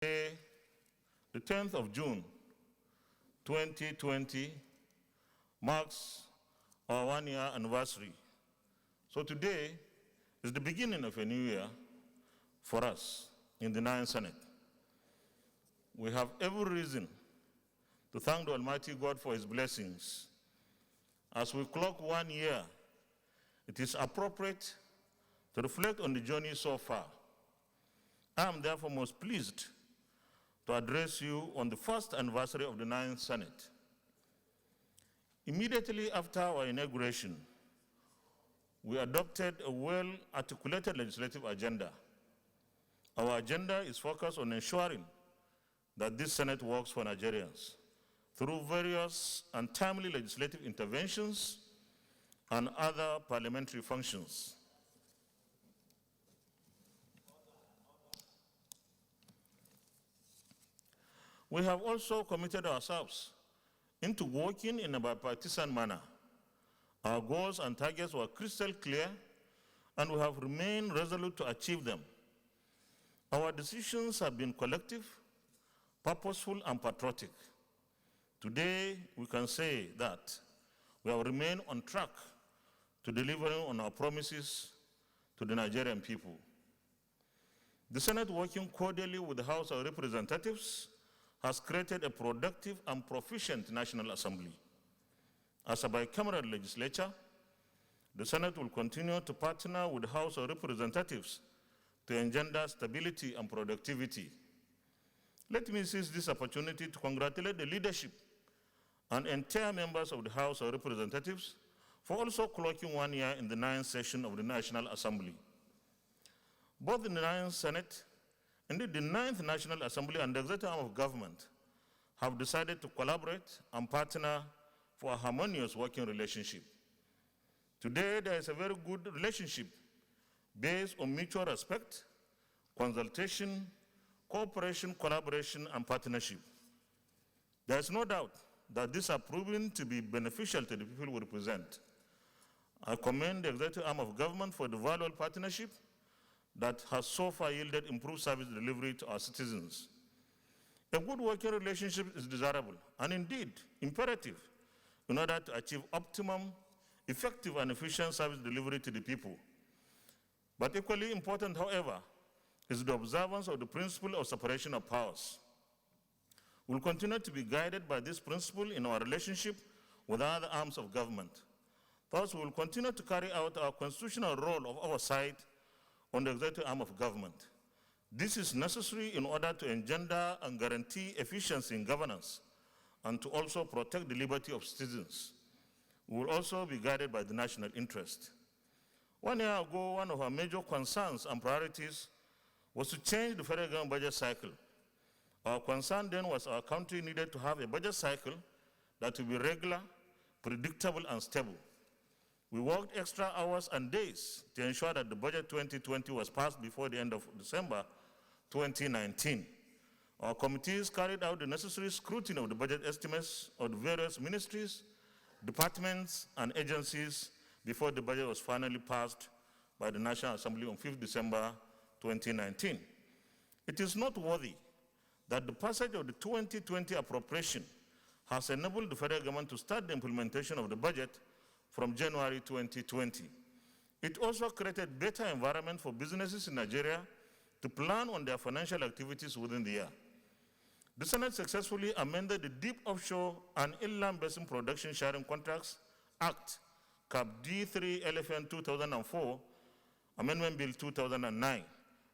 Today, the 10th of June, 2020, marks our one-year anniversary. So today is the beginning of a new year for us in the Ninth Senate. We have every reason to thank the Almighty God for his blessings. As we clock 1 year, it is appropriate to reflect on the journey so far. I am therefore most pleased to address you on the first anniversary of the Ninth Senate. Immediately after our inauguration, we adopted a well-articulated legislative agenda. Our agenda is focused on ensuring that this Senate works for Nigerians through various and timely legislative interventions and other parliamentary functions. We have also committed ourselves into working in a bipartisan manner. Our goals and targets were crystal clear, and we have remained resolute to achieve them. Our decisions have been collective, purposeful, and patriotic. Today, we can say that we have remained on track to delivering on our promises to the Nigerian people. The Senate, working cordially with the House of Representatives, has created a productive and proficient National Assembly. As a bicameral legislature, the Senate will continue to partner with the House of Representatives to engender stability and productivity. Let me seize this opportunity to congratulate the leadership and entire members of the House of Representatives for also clocking 1 year in the 9th session of the National Assembly. Both the 9th Senate, indeed the 9th National Assembly and the executive arm of government have decided to collaborate and partner for a harmonious working relationship. Today, there is a very good relationship based on mutual respect, consultation, cooperation, collaboration, and partnership. There is no doubt that these are proven to be beneficial to the people we represent. I commend the executive arm of government for the valuable partnership that has so far yielded improved service delivery to our citizens. A good working relationship is desirable and indeed imperative in order to achieve optimum, effective, and efficient service delivery to the people. But equally important, however, is the observance of the principle of separation of powers. We will continue to be guided by this principle in our relationship with other arms of government. Thus, we will continue to carry out our constitutional role of oversight on the executive arm of government. This is necessary in order to engender and guarantee efficiency in governance and to also protect the liberty of citizens. We will also be guided by the national interest. 1 year ago, one of our major concerns and priorities was to change the federal government budget cycle. Our concern then was our country needed to have a budget cycle that would be regular, predictable, and stable. We worked extra hours and days to ensure that the budget 2020 was passed before the end of December 2019. Our committees carried out the necessary scrutiny of the budget estimates of the various ministries, departments, and agencies before the budget was finally passed by the National Assembly on 5th December 2019. It is noteworthy that the passage of the 2020 appropriation has enabled the federal government to start the implementation of the budget from January 2020. It also created better environment for businesses in Nigeria to plan on their financial activities within the year. The Senate successfully amended the Deep Offshore and Inland Basin Production Sharing Contracts Act, Cap D3 LFN 2004, Amendment Bill 2009,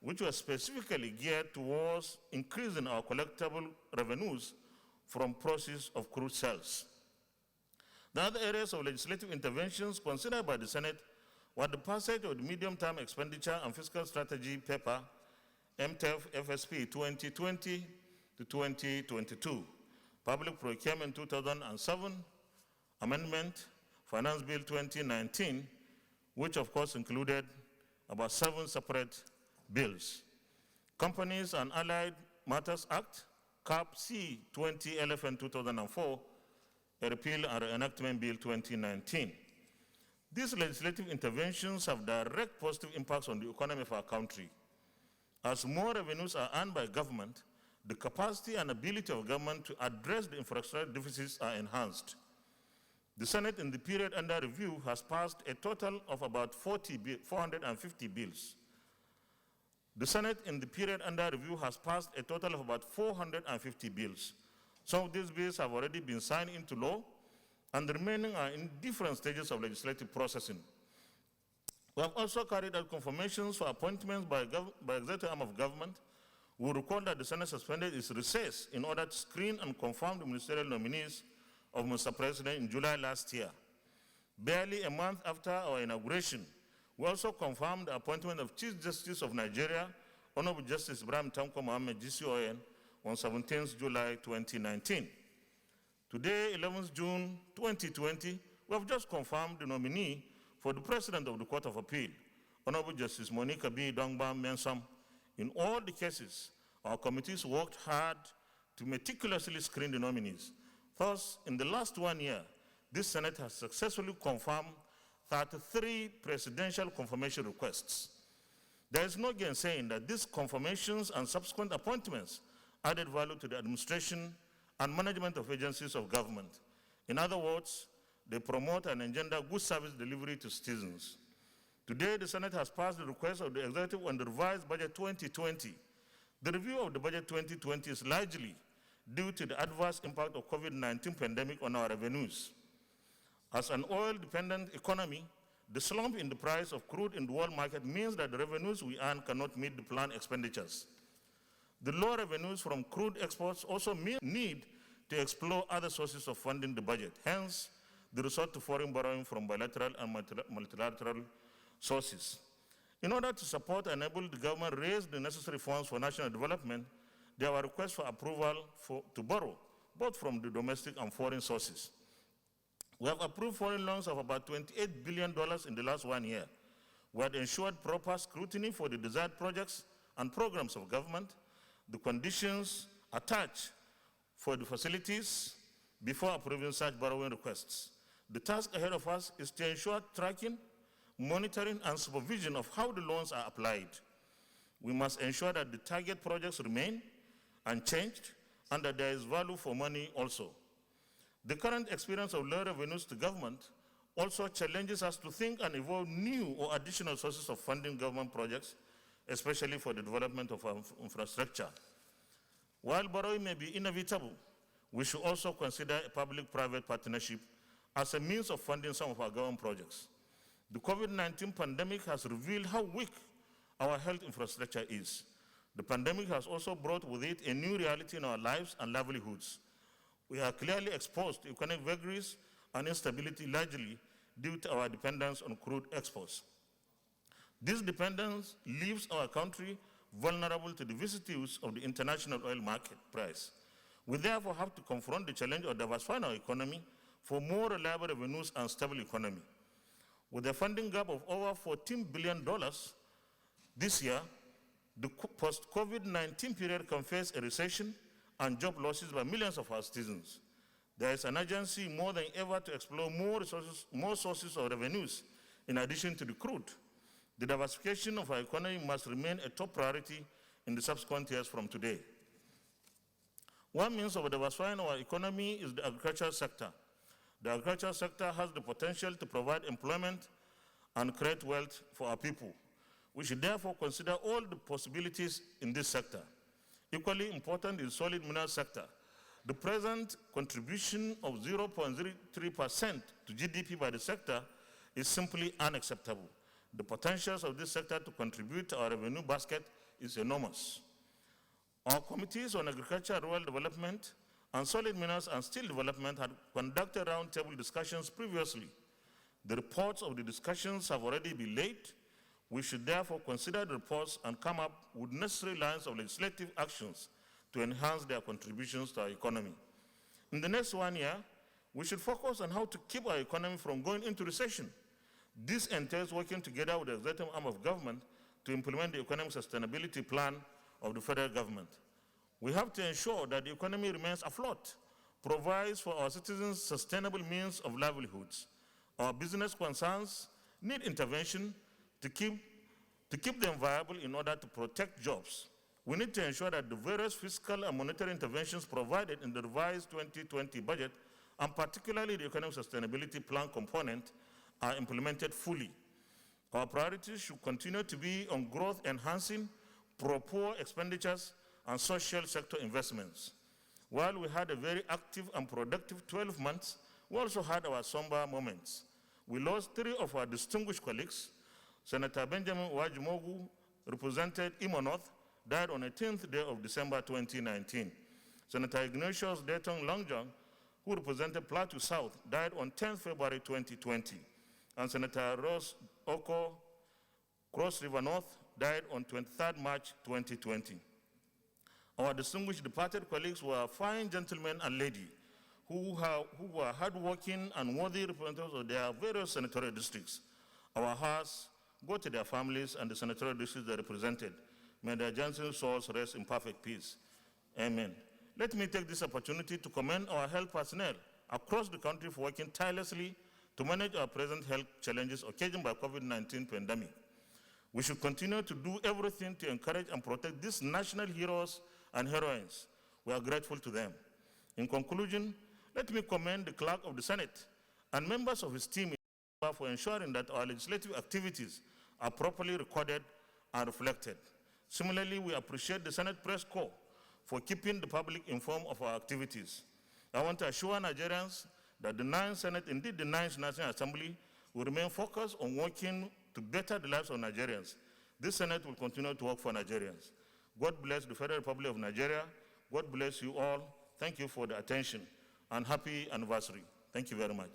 which was specifically geared towards increasing our collectible revenues from proceeds of crude sales. The other areas of legislative interventions considered by the Senate were the passage of the Medium-Term Expenditure and Fiscal Strategy Paper, MTEF FSP 2020 to 2022, Public Procurement 2007, Amendment, Finance Bill 2019, which of course included about 7 separate bills. Companies and Allied Matters Act, CAP C 20 LFN 2004, a repeal and reenactment bill 2019. These legislative interventions have direct positive impacts on the economy of our country. As more revenues are earned by government, The capacity and ability of government to address the infrastructure deficits are enhanced. The Senate in the period under review has passed a total of about 450 bills. The Senate in the period under review has passed a total of about 450 bills. Some of these bills have already been signed into law, and the remaining are in different stages of legislative processing. We have also carried out confirmations for appointments by executive arm of government. We recall that the Senate suspended its recess in order to screen and confirm the ministerial nominees of Mr. President in July last year. Barely a month after our inauguration, we also confirmed the appointment of Chief Justice of Nigeria, Honorable Justice Ibrahim Tanko Mohammed GCON, on 17th July 2019. Today, 11th June 2020, we have just confirmed the nominee for the President of the Court of Appeal, Honorable Justice Monica B. Dongban Mensam. In all the cases, our committees worked hard to meticulously screen the nominees. Thus, in the last 1 year, this Senate has successfully confirmed 33 presidential confirmation requests. There is no gainsaying that these confirmations and subsequent appointments added value to the administration and management of agencies of government. In other words, they promote and engender good service delivery to citizens. Today, the Senate has passed the request of the Executive on the revised Budget 2020. The review of the Budget 2020 is largely due to the adverse impact of COVID-19 pandemic on our revenues. As an oil-dependent economy, the slump in the price of crude in the world market means that the revenues we earn cannot meet the planned expenditures. The low revenues from crude exports also need to explore other sources of funding the budget. Hence, the resort to foreign borrowing from bilateral and multilateral sources. In order to support and enable the government raise the necessary funds for national development, there were requests for approval to borrow, both from the domestic and foreign sources. We have approved foreign loans of about $28 billion in the last 1 year. We had ensured proper scrutiny for the desired projects and programs of government, the conditions attached for the facilities before approving such borrowing requests. The task ahead of us is to ensure tracking, monitoring, and supervision of how the loans are applied. We must ensure that the target projects remain unchanged and that there is value for money also. The current experience of low revenues to government also challenges us to think and evolve new or additional sources of funding government projects, especially for the development of our infrastructure. While borrowing may be inevitable, we should also consider a public-private partnership as a means of funding some of our government projects. The COVID-19 pandemic has revealed how weak our health infrastructure is. The pandemic has also brought with it a new reality in our lives and livelihoods. We are clearly exposed to economic vagaries and instability largely due to our dependence on crude exports. This dependence leaves our country vulnerable to the vicissitudes of the international oil market price. We therefore have to confront the challenge of diversifying our economy for more reliable revenues and stable economy. With a funding gap of over $14 billion this year, the post-COVID-19 period can face a recession and job losses by millions of our citizens. There is an urgency more than ever to explore more sources of revenues in addition to the crude. The diversification of our economy must remain a top priority in the subsequent years from today. One means of diversifying our economy is the agricultural sector. The agricultural sector has the potential to provide employment and create wealth for our people. We should therefore consider all the possibilities in this sector. Equally important is the solid mineral sector. The present contribution of 0.03% to GDP by the sector is simply unacceptable. The potentials of this sector to contribute to our revenue basket is enormous. Our committees on agriculture, rural development, and solid minerals and steel development had conducted roundtable discussions previously. The reports of the discussions have already been laid. We should therefore consider the reports and come up with necessary lines of legislative actions to enhance their contributions to our economy. In the next 1 year, we should focus on how to keep our economy from going into recession. This entails working together with the executive arm of government to implement the economic sustainability plan of the federal government. We have to ensure that the economy remains afloat, provides for our citizens sustainable means of livelihoods. Our business concerns need intervention to keep them viable in order to protect jobs. We need to ensure that the various fiscal and monetary interventions provided in the revised 2020 budget, and particularly the economic sustainability plan component, are implemented fully. Our priorities should continue to be on growth-enhancing, pro-poor expenditures, and social sector investments. While we had a very active and productive 12 months, we also had our somber moments. We lost 3 of our distinguished colleagues. Senator Benjamin Uwajimogu, represented Imo North, died on the 10th day of December 2019. Senator Ignatius Dayton Longjong, who represented Plateau South, died on 10th February 2020. And Senator Rose Oko, Cross River North, died on 23rd March 2020. Our distinguished departed colleagues were fine gentlemen and ladies who were hardworking and worthy representatives of their various senatorial districts. Our hearts go to their families and the senatorial districts they represented. May their gentle souls rest in perfect peace. Amen. Let me take this opportunity to commend our health personnel across the country for working tirelessly to manage our present health challenges occasioned by COVID-19 pandemic. We should continue to do everything to encourage and protect these national heroes and heroines. We are grateful to them. In conclusion, let me commend the clerk of the Senate and members of his team for ensuring that our legislative activities are properly recorded and reflected. Similarly, we appreciate the Senate Press Corps for keeping the public informed of our activities. I want to assure Nigerians that the 9th Senate, indeed the 9th National Assembly, will remain focused on working to better the lives of Nigerians. This Senate will continue to work for Nigerians. God bless the Federal Republic of Nigeria. God bless you all. Thank you for the attention, and happy anniversary. Thank you very much.